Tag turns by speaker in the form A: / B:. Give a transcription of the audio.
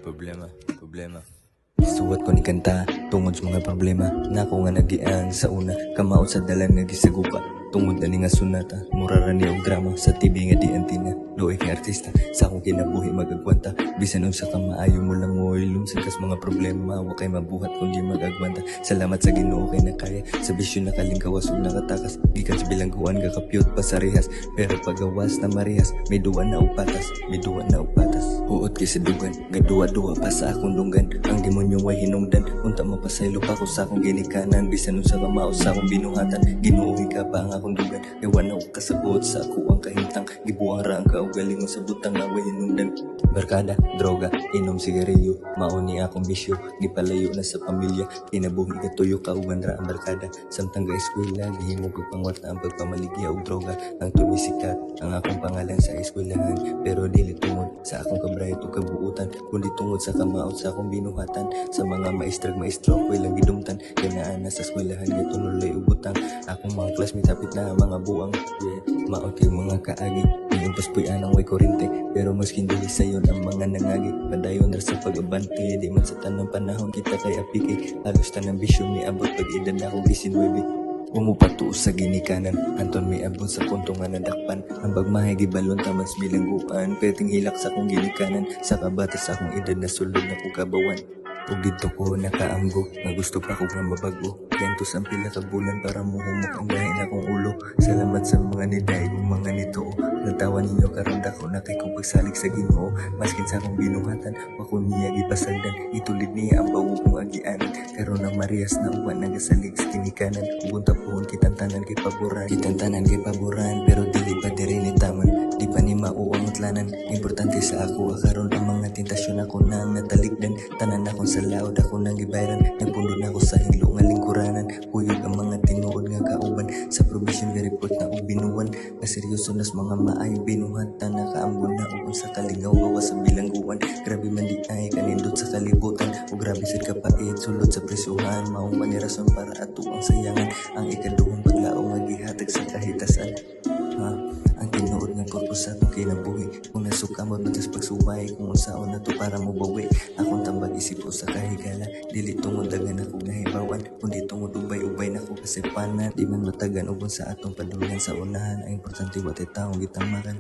A: Problema. Isuwat ko ni kanta tungod sa mga problema na ako nga nagiang sa una kamaot sa dalan nga gisagupa tungod na ni nga sunata murara ni og drama sa TV nga di antina doy nga artista sa akong kinabuhi magagwanta bisan unsa ka maayo mo lang mo ilumsan kas mga problema wa kay mabuhat kundi magagwanta salamat sa Ginoo kay nakaya sa bisyon nakalingkawas ug nakatakas gikan sa bilangguan ga kapyot pa sa rehas pero pagawas na marihas may duwa na upatas uot kay sa dugan gaduwa-duwa pa sa akong dunggan ang demonyo way hinungdan unta mapasaylo pa ko sa akong ginikanan bisan unsa ka mao sa akong binuhatan ginuoy ka pa ang akong dugan kay wala ko kasabot sa ako ang kahimtang gibuang ra ang kaugalingon sa butang nga way hinungdan barkada droga inom sigarilyo mao ni akong bisyo gipalayo na sa pamilya kinabuhi katuyo kauban ra ang barkada samtang ga eskwela gihimo ko pangwarta ang pagpamaligya og droga ang tumisikat ang akong pangalan sa eskwelahan pero dili tungod sa akong kabrayot ug kabuutan kundi tungod sa kamaot sa akong binuhatan sa mga maestro ako ilang gidumtan kay naa na sa eskwelahan gituloy ug butang akong mga classmates hapit na mga buang maot kay mga kaagi niumpos puy anang way korente pero maskin dili sayon ang mga nangagi padayon ra sa pag-abante di man sa tanang panahon kita kay apike halos tanang bisyon ni abot pag edad na akong 19 umupatuos sa ginikanan anton may abot sa punto nga nadakpan ang bagmahay gibalon tamas bilangguan peting hilak sa akong ginikanan sa kabatas sa akong edad na sulod na kugabawan ug dito ko nakaamgo nga gusto pa ko nga mabago kentos ang pila ka bulan para muhumok ang gahin akong ulo salamat sa mga niday ug mga nito natawa ninyo karon dako na kay kung pagsalig sa Ginoo maskin sa akong binuhatan wa ko niya gipasagdan itulid niya ang bawo kong agianan karon ang Marias na uwan nagasalig sa kinikanan ubunta puhon kitantanan kay paboran pero dili pa diri ni taman di pa ni mauang utlanan importante sa ako karon ang mga tentasyon ako nang nataligdan tanan akong sa laod ako nang gibayran nagpundod na ako sa hilo nga lingkuranan kuyog ang mga tinuod nga kauban sa provision nga report na og binuwan na seryoso nas mga maayo binuhatan nakaambon na ug sa kalingaw gawas sa bilangguan grabe man di ay kanindot sa kalibutan ug grabe sad kapait sulod sa presyuhan maong manirason para ato ang sayangan ang ikaduhang paglaom nga gihatag sa kahitasan ang tinuod nga purpose sa akong kinabuhi kung nasuka mo batas pagsuway kung unsaon na to para mo bawi akong tambag isip ko sa kahigala dili tungod dagan ako nahibawan kundi tungod ubay-ubay na ko kasipanan di man matagan ubon sa atong padulungan sa unahan ang importante wa tay taong gitamakan